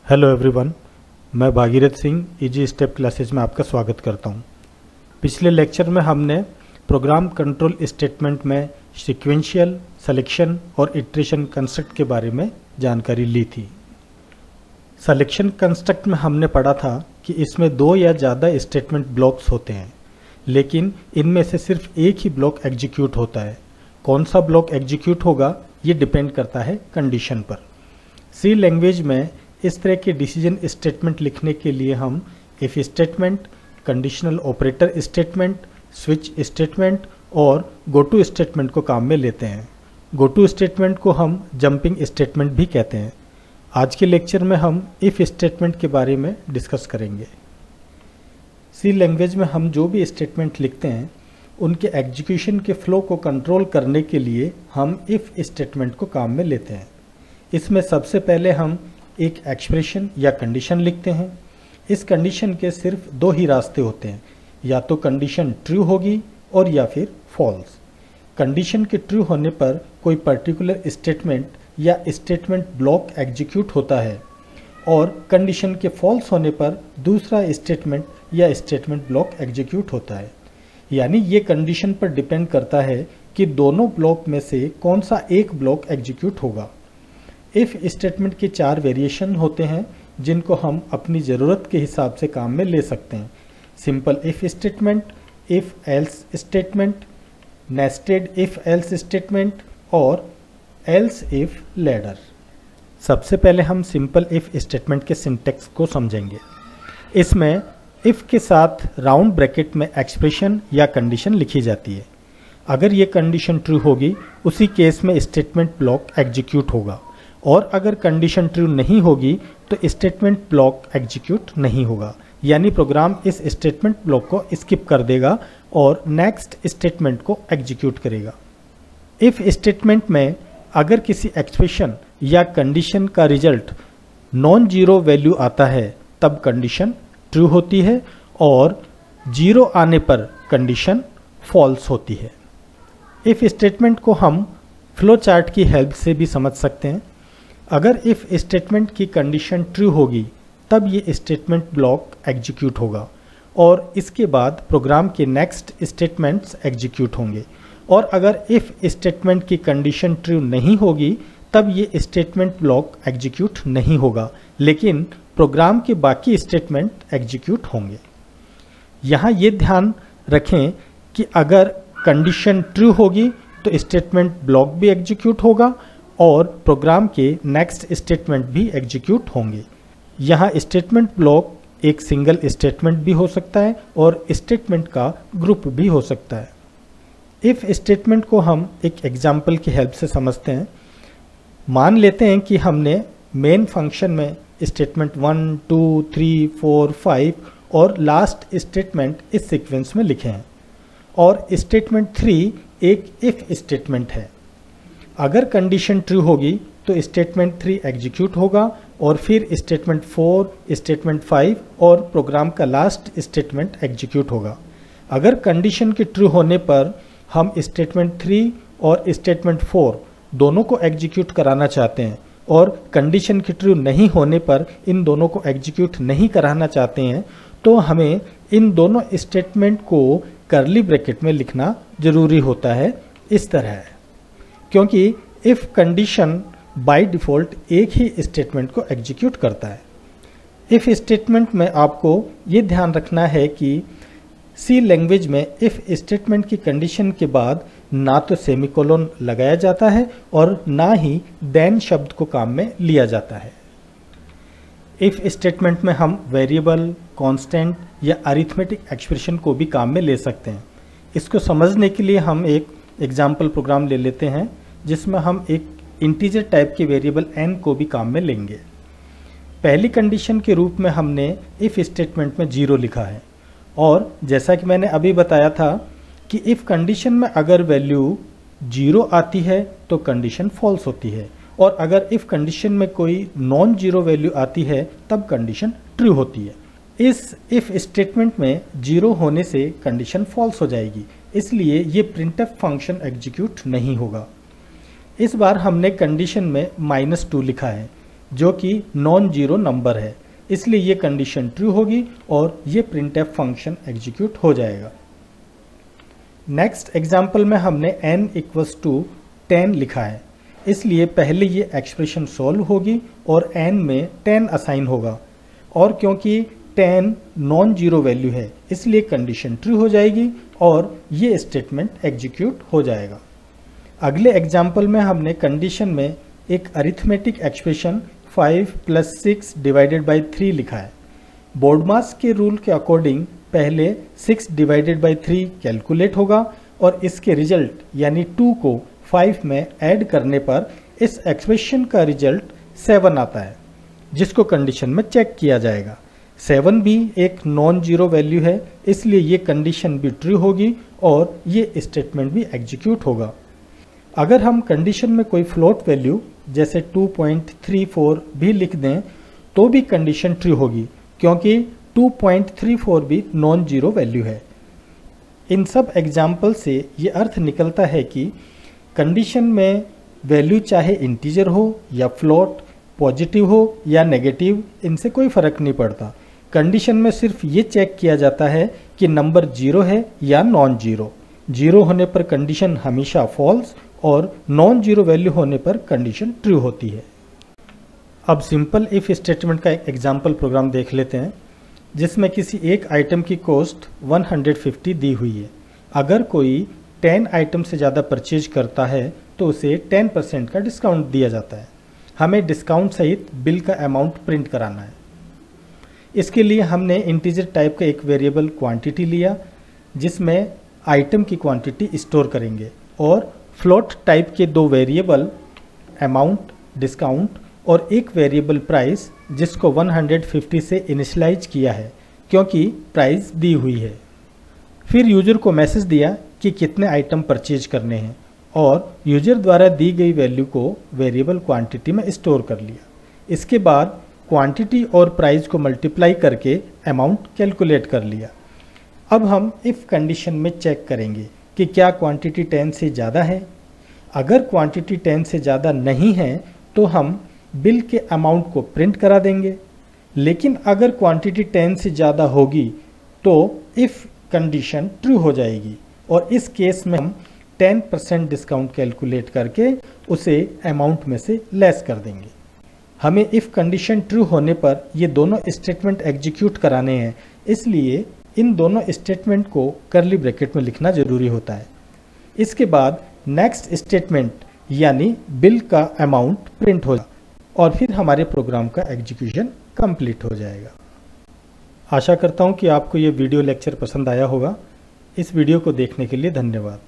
Hello everyone, मैं Bhagirath Singh easy step classes में आपका स्वागत करता हूं। पिछले लेक्चर में हमने प्रोग्राम कंट्रोल स्टेटमेंट में सीक्वेंशियल, सिलेक्शन और इटरेशन कंस्ट्रक्ट के बारे में जानकारी ली थी। सिलेक्शन कंस्ट्रक्ट में हमने पढ़ा था कि इसमें दो या ज़्यादा स्टेटमेंट ब्लॉक्स होते हैं, लेकिन इनमें से सिर्फ एक ही ब्लॉक एग्जीक्यूट होता है। कौन सा ब्लॉक एग्जीक्यूट होगा ये डिपेंड करता है कंडीशन पर। सी लैंग्वेज में इस तरह के डिसीजन स्टेटमेंट लिखने के लिए हम if statement, conditional operator statement, switch statement और गो टू स्टेटमेंट को काम में लेते हैं। गो टू स्टेटमेंट को हम जंपिंग स्टेटमेंट भी कहते हैं। आज के लेक्चर में हम इफ स्टेटमेंट के बारे में डिस्कस करेंगे। सी लैंग्वेज में हम जो भी स्टेटमेंट लिखते हैं उनके एग्जीक्यूशन के फ्लो को कंट्रोल करने के लिए हम इफ स्टेटमेंट को काम में लेते हैं। इसमें सबसे पहले हम एक एक्सप्रेशन या कंडीशन लिखते हैं। इस कंडीशन के सिर्फ दो ही रास्ते होते हैं, या तो कंडीशन ट्रू होगी और या फिर फॉल्स। कंडीशन के ट्रू होने पर कोई पर्टिकुलर स्टेटमेंट या स्टेटमेंट ब्लॉक एग्जीक्यूट होता है और कंडीशन के फॉल्स होने पर दूसरा स्टेटमेंट या स्टेटमेंट ब्लॉक एग्जीक्यूट होता है। यानी ये कंडीशन पर डिपेंड करता है कि दोनों ब्लॉक में से कौन सा एक ब्लॉक एग्जीक्यूट होगा। इफ स्टेटमेंट के 4 वेरिएशन होते हैं जिनको हम अपनी ज़रूरत के हिसाब से काम में ले सकते हैं। Simple if statement, if else statement, nested if else statement और एल्स इफ लैडर। सबसे पहले हम सिंपल इफ स्टेटमेंट के सिंटेक्स को समझेंगे। इसमें इफ के साथ राउंड ब्रैकेट में एक्सप्रेशन या कंडीशन लिखी जाती है। अगर ये कंडीशन ट्रू होगी उसी केस में स्टेटमेंट ब्लॉक एग्जीक्यूट होगा, और अगर कंडीशन ट्रू नहीं होगी तो स्टेटमेंट ब्लॉक एग्जीक्यूट नहीं होगा। यानी प्रोग्राम इस स्टेटमेंट ब्लॉक को स्किप कर देगा और नेक्स्ट स्टेटमेंट को एग्जीक्यूट करेगा। इफ स्टेटमेंट में अगर किसी एक्सप्रेशन या कंडीशन का रिजल्ट नॉन जीरो वैल्यू आता है तब कंडीशन ट्रू होती है और जीरो आने पर कंडीशन फॉल्स होती है। इफ स्टेटमेंट को हम फ्लो चार्ट की हेल्प से भी समझ सकते हैं। अगर इफ स्टेटमेंट की कंडीशन ट्रू होगी तब ये स्टेटमेंट ब्लॉक एग्जीक्यूट होगा और इसके बाद प्रोग्राम के नेक्स्ट स्टेटमेंट्स एग्जीक्यूट होंगे। और अगर इफ स्टेटमेंट की कंडीशन ट्रू नहीं होगी तब ये स्टेटमेंट ब्लॉक एग्जीक्यूट नहीं होगा, लेकिन प्रोग्राम के बाकी स्टेटमेंट एग्जीक्यूट होंगे। यहाँ ये ध्यान रखें कि अगर कंडीशन ट्रू होगी तो स्टेटमेंट ब्लॉक भी एग्जीक्यूट होगा और प्रोग्राम के नेक्स्ट स्टेटमेंट भी एग्जीक्यूट होंगे। यहाँ स्टेटमेंट ब्लॉक एक सिंगल स्टेटमेंट भी हो सकता है और स्टेटमेंट का ग्रुप भी हो सकता है। इफ स्टेटमेंट को हम एक एग्जाम्पल की हेल्प से समझते हैं। मान लेते हैं कि हमने मेन फंक्शन में स्टेटमेंट 1, 2, 3, 4, 5 और लास्ट स्टेटमेंट इस सीक्वेंस में लिखे हैं और स्टेटमेंट 3 एक इफ स्टेटमेंट है। अगर कंडीशन ट्रू होगी तो स्टेटमेंट 3 एग्जीक्यूट होगा और फिर स्टेटमेंट 4, स्टेटमेंट 5 और प्रोग्राम का लास्ट स्टेटमेंट एग्जीक्यूट होगा। अगर कंडीशन के ट्रू होने पर हम स्टेटमेंट 3 और स्टेटमेंट 4 दोनों को एग्जीक्यूट कराना चाहते हैं और कंडीशन के ट्रू नहीं होने पर इन दोनों को एग्जीक्यूट नहीं कराना चाहते हैं, तो हमें इन दोनों स्टेटमेंट को कर्ली ब्रैकेट में लिखना जरूरी होता है। इस तरह है क्योंकि इफ कंडीशन बाय डिफॉल्ट एक ही स्टेटमेंट को एग्जीक्यूट करता है। इफ स्टेटमेंट में आपको ये ध्यान रखना है कि सी लैंग्वेज में इफ स्टेटमेंट की कंडीशन के बाद ना तो सेमीकोलन लगाया जाता है और ना ही देन शब्द को काम में लिया जाता है। इफ स्टेटमेंट में हम वेरिएबल, कांस्टेंट या अरिथमेटिक एक्सप्रेशन को भी काम में ले सकते हैं। इसको समझने के लिए हम एक एग्जाम्पल प्रोग्राम ले लेते हैं जिसमें हम एक इंटीजर टाइप के वेरिएबल n को भी काम में लेंगे। पहली कंडीशन के रूप में हमने इफ स्टेटमेंट में 0 लिखा है और जैसा कि मैंने अभी बताया था कि इफ कंडीशन में अगर वैल्यू 0 आती है तो कंडीशन फॉल्स होती है और अगर इफ कंडीशन में कोई नॉन जीरो वैल्यू आती है तब कंडीशन ट्रू होती है। इस इफ स्टेटमेंट में 0 होने से कंडीशन फॉल्स हो जाएगी, इसलिए ये प्रिंटफ फंक्शन एग्जीक्यूट नहीं होगा। इस बार हमने कंडीशन में -2 लिखा है जो कि नॉन जीरो नंबर है, इसलिए ये कंडीशन ट्रू होगी और ये printf फंक्शन एग्जीक्यूट हो जाएगा। नेक्स्ट एग्जाम्पल में हमने n इक्वल्स टू 10 लिखा है, इसलिए पहले ये एक्सप्रेशन सॉल्व होगी और n में 10 असाइन होगा, और क्योंकि 10 नॉन जीरो वैल्यू है इसलिए कंडीशन ट्रू हो जाएगी और ये स्टेटमेंट एग्जीक्यूट हो जाएगा। अगले एग्जाम्पल में हमने कंडीशन में एक अरिथमेटिक एक्सप्रेशन 5 + 6 डिवाइडेड बाई 3 लिखा है। बोर्डमास के रूल के अकॉर्डिंग पहले 6 डिवाइडेड बाई 3 कैलकुलेट होगा और इसके रिजल्ट यानी 2 को 5 में ऐड करने पर इस एक्सप्रेशन का रिजल्ट 7 आता है, जिसको कंडीशन में चेक किया जाएगा। 7 भी एक नॉन जीरो वैल्यू है, इसलिए ये कंडीशन भी ट्रू होगी और ये स्टेटमेंट भी एग्जीक्यूट होगा। अगर हम कंडीशन में कोई फ्लोट वैल्यू जैसे 2.34 भी लिख दें तो भी कंडीशन ट्रू होगी, क्योंकि 2.34 भी नॉन जीरो वैल्यू है। इन सब एग्जाम्पल से ये अर्थ निकलता है कि कंडीशन में वैल्यू चाहे इंटीजर हो या फ्लोट, पॉजिटिव हो या नेगेटिव, इनसे कोई फर्क नहीं पड़ता। कंडीशन में सिर्फ ये चेक किया जाता है कि नंबर जीरो है या नॉन जीरो। जीरो होने पर कंडीशन हमेशा फॉल्स और नॉन जीरो वैल्यू होने पर कंडीशन ट्रू होती है। अब सिंपल इफ स्टेटमेंट का एक एग्जाम्पल प्रोग्राम देख लेते हैं, जिसमें किसी एक आइटम की कॉस्ट 150 दी हुई है। अगर कोई 10 आइटम से ज़्यादा परचेज करता है तो उसे 10% का डिस्काउंट दिया जाता है। हमें डिस्काउंट सहित बिल का अमाउंट प्रिंट कराना है। इसके लिए हमने इंटीजर टाइप का एक वेरिएबल क्वांटिटी लिया, जिसमें आइटम की क्वांटिटी स्टोर करेंगे, और फ्लोट टाइप के 2 वेरिएबल अमाउंट, डिस्काउंट और एक वेरिएबल प्राइस, जिसको 150 से इनिशियलाइज किया है क्योंकि प्राइस दी हुई है। फिर यूजर को मैसेज दिया कि कितने आइटम परचेज करने हैं और यूजर द्वारा दी गई वैल्यू को वेरिएबल क्वांटिटी में स्टोर कर लिया। इसके बाद क्वांटिटी और प्राइस को मल्टीप्लाई करके अमाउंट कैलकुलेट कर लिया। अब हम इफ कंडीशन में चेक करेंगे कि क्या क्वांटिटी 10 से ज़्यादा है। अगर क्वांटिटी 10 से ज़्यादा नहीं है तो हम बिल के अमाउंट को प्रिंट करा देंगे, लेकिन अगर क्वांटिटी 10 से ज़्यादा होगी तो इफ कंडीशन ट्रू हो जाएगी और इस केस में हम 10% डिस्काउंट कैलकुलेट करके उसे अमाउंट में से लेस कर देंगे। हमें इफ कंडीशन ट्रू होने पर ये दोनों स्टेटमेंट एग्जीक्यूट कराने हैं, इसलिए इन दोनों स्टेटमेंट को कर्ली ब्रैकेट में लिखना जरूरी होता है। इसके बाद नेक्स्ट स्टेटमेंट यानी बिल का अमाउंट प्रिंट होगा और फिर हमारे प्रोग्राम का एग्जीक्यूशन कंप्लीट हो जाएगा। आशा करता हूँ कि आपको ये वीडियो लेक्चर पसंद आया होगा। इस वीडियो को देखने के लिए धन्यवाद।